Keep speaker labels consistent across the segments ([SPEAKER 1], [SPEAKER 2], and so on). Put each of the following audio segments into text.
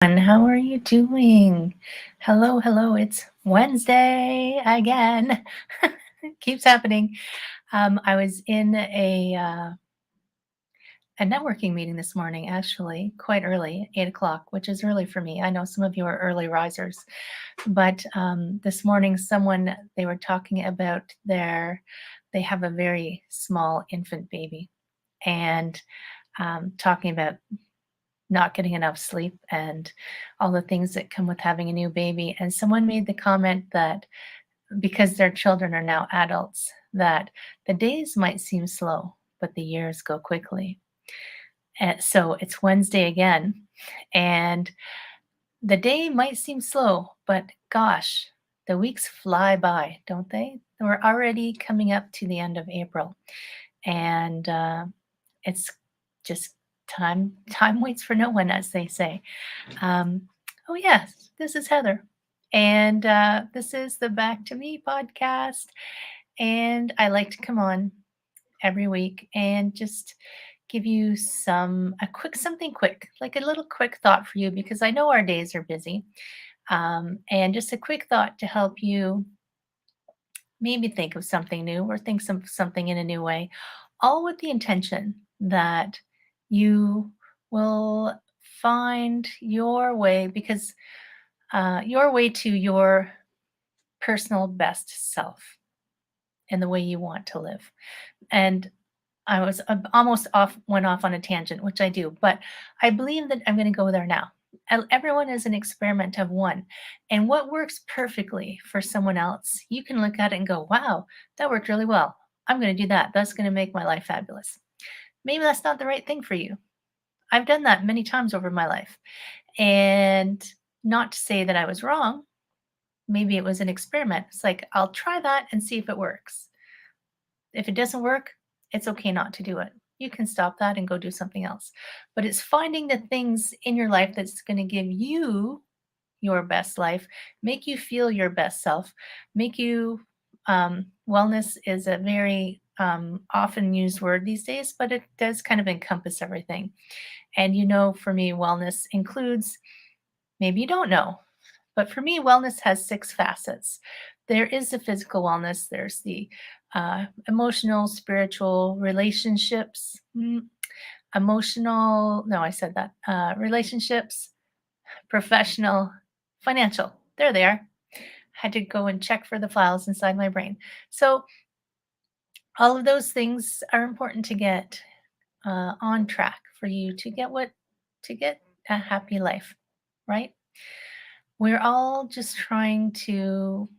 [SPEAKER 1] And how are you doing? Hello, hello. It's Wednesday again. It keeps happening. I was in a networking meeting this morning, actually, quite early, 8 o'clock, which is early for me. I know some of you are early risers, but this morning, they were talking about they have a very small infant baby and talking about not getting enough sleep and all the things that come with having a new baby. And someone made the comment that because their children are now adults, that the days might seem slow, but the years go quickly. And so it's Wednesday again, and the day might seem slow, but gosh, the weeks fly by, don't they? We're already coming up to the end of April, and it's just time waits for no one, as they say. Um, oh, yes, this is Heather. And this is the Back to Me podcast. And I like to come on every week and just give you something quick, like a little quick thought for you, because I know our days are busy. And just a quick thought to help you maybe think of something new or think something in a new way, all with the intention that you will find your way because your way to your personal best self and the way you want to live. And I was almost went off on a tangent, which I do, but I believe that I'm going to go there now. Everyone is an experiment of one. And what works perfectly for someone else, you can look at it and go, wow, that worked really well. I'm going to do that. That's going to make my life fabulous. Maybe that's not the right thing for you. I've done that many times over my life. And not to say that I was wrong, maybe it was an experiment. It's like, I'll try that and see if it works. If it doesn't work, it's okay not to do it. You can stop that and go do something else. But it's finding the things in your life that's going to give you your best life, make you feel your best self, make you. Wellness is a very often used word these days, but it does kind of encompass everything. And for me, wellness includes, maybe you don't know, but for me, wellness has six facets. There is the physical wellness, there's the emotional, spiritual, relationships, emotional, no, I said that, relationships, professional, financial. There they are. Had to go and check for the files inside my brain. So, all of those things are important to get on track for you to get a happy life, right? We're all just trying to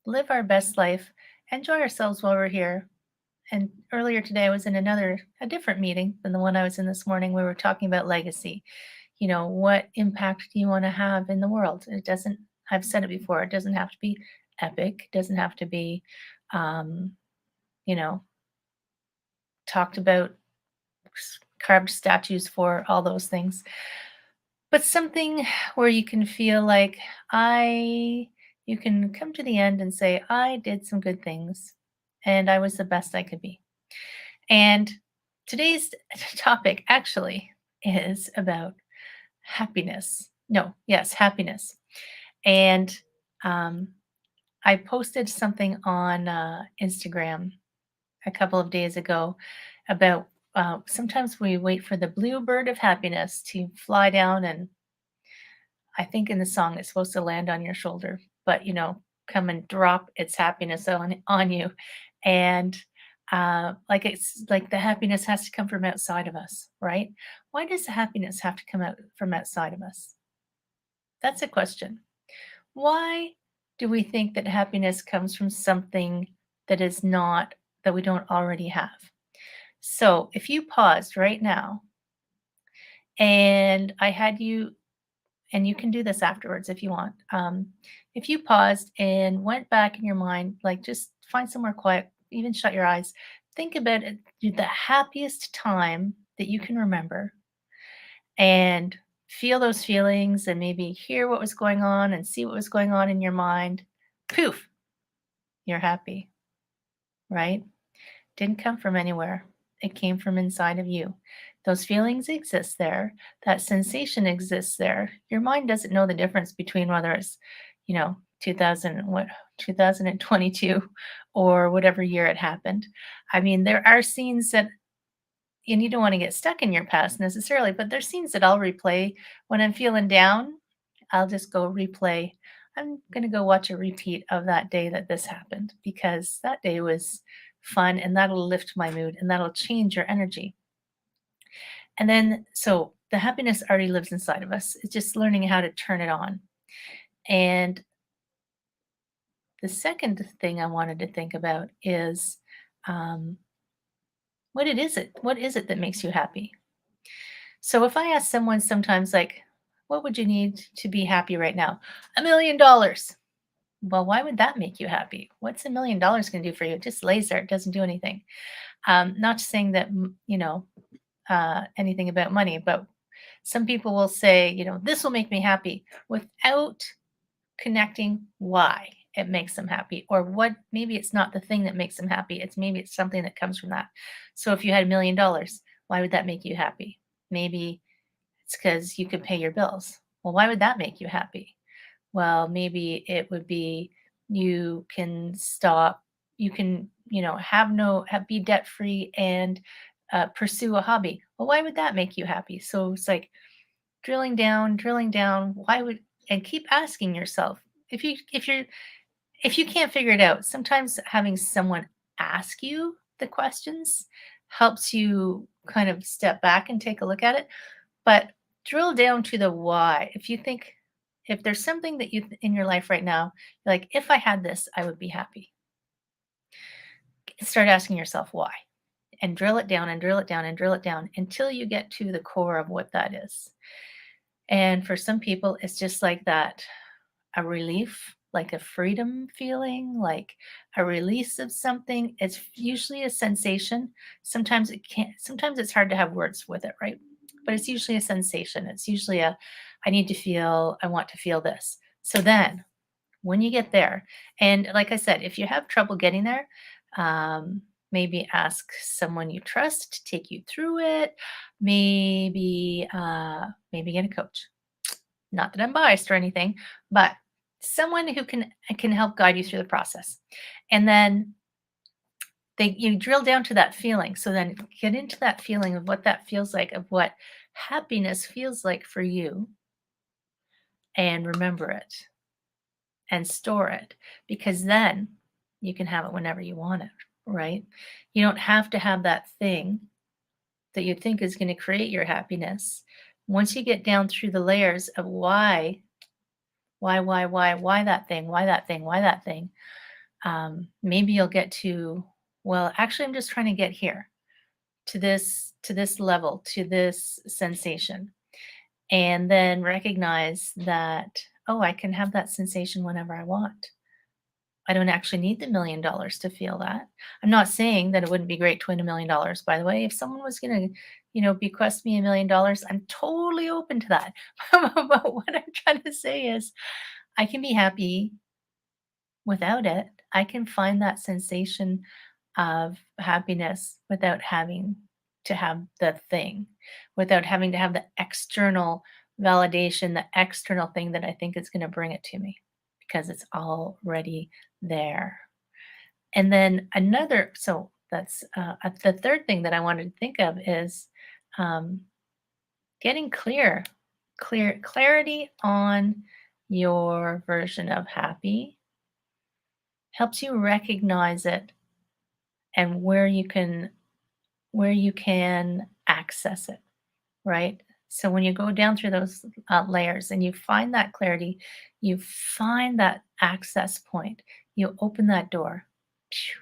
[SPEAKER 1] live our best life, enjoy ourselves while we're here. And earlier today, I was in a different meeting than the one I was in this morning. We were talking about legacy. What impact do you want to have in the world? It doesn't, I've said it before, it doesn't have to be epic, it doesn't have to be, um, you know, talked about, carved statues for all those things, but something where you can feel like you can come to the end and say, I did some good things and I was the best I could be. And today's topic actually is about happiness. No, yes, happiness. And um, I posted something on Instagram a couple of days ago about sometimes we wait for the blue bird of happiness to fly down, and I think in the song it's supposed to land on your shoulder, but come and drop its happiness on you. And like it's like the happiness has to come from outside of us, right? Why does the happiness have to come out from outside of us? That's a question. Why do we think that happiness comes from something that is not, that we don't already have? So if you paused right now and I had you, and you can do this afterwards if you want. If you paused and went back in your mind, like just find somewhere quiet, even shut your eyes, think about it, the happiest time that you can remember, and feel those feelings and maybe hear what was going on and see what was going on in your mind. Poof, you're happy, right? Didn't come from anywhere. It came from inside of you. Those feelings exist there. That sensation exists there. Your mind doesn't know the difference between whether it's, 2000, what, 2022 or whatever year it happened. I mean, there are scenes that, and you don't want to get stuck in your past necessarily, but there's scenes that I'll replay when I'm feeling down. I'll just go replay. I'm going to go watch a repeat of that day that this happened because that day was fun and that'll lift my mood and that'll change your energy. And then, so the happiness already lives inside of us. It's just learning how to turn it on. And the second thing I wanted to think about is um, what is it that makes you happy? So if I ask someone sometimes, like, what would you need to be happy right now? $1 million. Well, why would that make you happy? What's $1 million going to do for you? It just lays there. It doesn't do anything. Not saying that, anything about money, but some people will say, this will make me happy without connecting why it makes them happy or what, maybe it's not the thing that makes them happy. Maybe it's something that comes from that. So if you had $1 million, why would that make you happy? Maybe it's because you could pay your bills. Well, why would that make you happy? Well, maybe it would be you can stop, you can, be debt free and pursue a hobby. Well, why would that make you happy? So it's like drilling down. Why would, and keep asking yourself if you can't figure it out. Sometimes having someone ask you the questions helps you kind of step back and take a look at it. But drill down to the why. If there's something that you in your life right now, you're like, if I had this, I would be happy. Start asking yourself why and drill it down and drill it down and drill it down until you get to the core of what that is. And for some people, it's just like that, a relief, like a freedom feeling, like a release of something. It's usually a sensation. Sometimes it's hard to have words with it, right? But it's usually a sensation. It's usually I want to feel this. So then when you get there, and like I said, if you have trouble getting there, um, maybe ask someone you trust to take you through it. Maybe get a coach. Not that I'm biased or anything, but someone who can help guide you through the process. And then you drill down to that feeling. So then get into that feeling of what that feels like, of what happiness feels like for you, and remember it and store it, because then you can have it whenever you want it, right? You don't have to have that thing that you think is going to create your happiness. Once you get down through the layers of why that thing, why that thing, why that thing, maybe you'll get to, well, actually, I'm just trying to get here to this level, to this sensation, and then recognize that, oh, I can have that sensation whenever I want. I don't actually need the $1 million to feel that. I'm not saying that it wouldn't be great to win $1 million, by the way. If someone was going to, bequest me $1 million, I'm totally open to that. But what I'm trying to say is, I can be happy without it. I can find that sensation of happiness without having to have the thing, without having to have the external validation, the external thing that I think is going to bring it to me, because it's already there. And then so that's the third thing that I wanted to think of is um, getting clarity on your version of happy helps you recognize it and where you can access it, right? So when you go down through those layers and you find that clarity, you find that access point, you open that door, phew,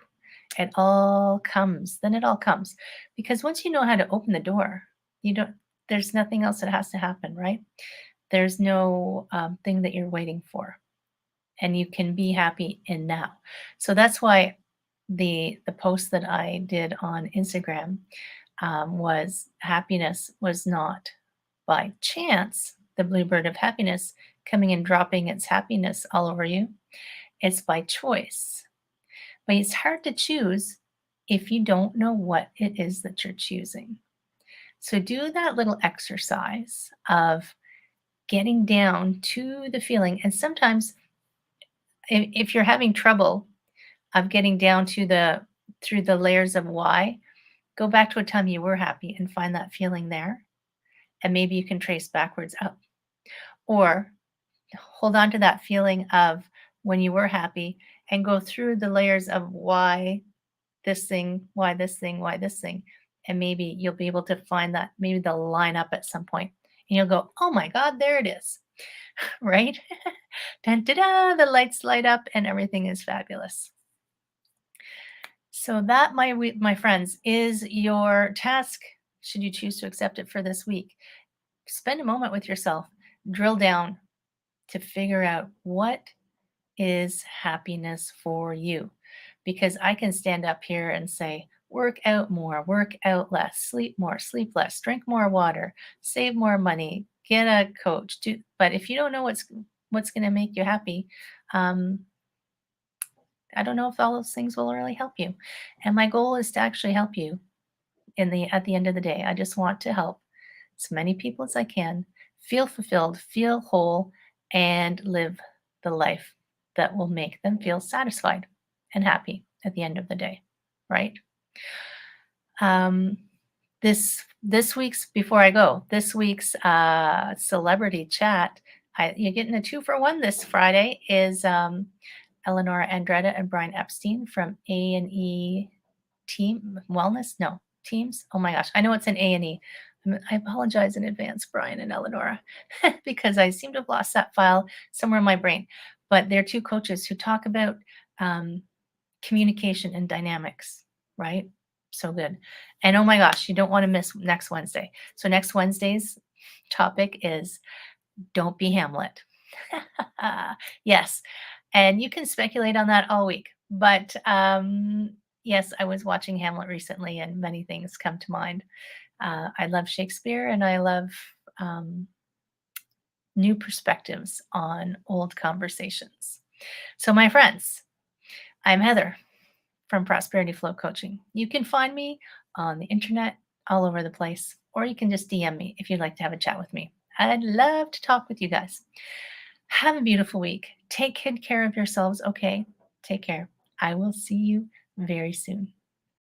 [SPEAKER 1] it all comes. Then it all comes, because once you know how to open the door, you don't. There's nothing else that has to happen, right? There's no thing that you're waiting for, and you can be happy in now. So that's why the post that I did on Instagram was, happiness was not by chance the bluebird of happiness coming and dropping its happiness all over you. It's by choice. But it's hard to choose if you don't know what it is that you're choosing. So do that little exercise of getting down to the feeling. And sometimes if you're having trouble of getting down to the through the layers of why, go back to a time you were happy and find that feeling there. And maybe you can trace backwards up. Or hold on to that feeling of when you were happy and go through the layers of why this thing, why this thing, why this thing. And maybe you'll be able to find that maybe they'll line up at some point and you'll go, oh my God, there it is. Right? Dun, da, da, the lights light up and everything is fabulous. So that, my friends, is your task. Should you choose to accept it for this week, spend a moment with yourself, drill down to figure out what is happiness for you. Because I can stand up here and say, work out more, work out less, sleep more, sleep less, drink more water, save more money, get a coach. But if you don't know what's going to make you happy, um, I don't know if all those things will really help you. And my goal is to actually help you at the end of the day. I just want to help as many people as I can feel fulfilled, feel whole, and live the life that will make them feel satisfied and happy at the end of the day, right? Um, this week's before I go, this week's celebrity chat. You're getting a 2-for-1 this Friday. Is Eleonora Andretta and Brian Epstein from A&E Team Wellness? No, Teams. Oh my gosh, I know it's an A&E. I apologize in advance, Brian and Eleonora, because I seem to have lost that file somewhere in my brain. But they're two coaches who talk about um, communication and dynamics, right? So good. And oh my gosh, you don't want to miss next Wednesday. So next Wednesday's topic is don't be Hamlet. Yes. And you can speculate on that all week. But yes, I was watching Hamlet recently and many things come to mind. I love Shakespeare and I love um, new perspectives on old conversations. So, my friends, I'm Heather from Prosperity Flow Coaching. You can find me on the internet all over the place, or you can just DM me if you'd like to have a chat with me. I'd love to talk with you guys. Have a beautiful week. Take good care of yourselves, okay? Take care. I will see you very soon.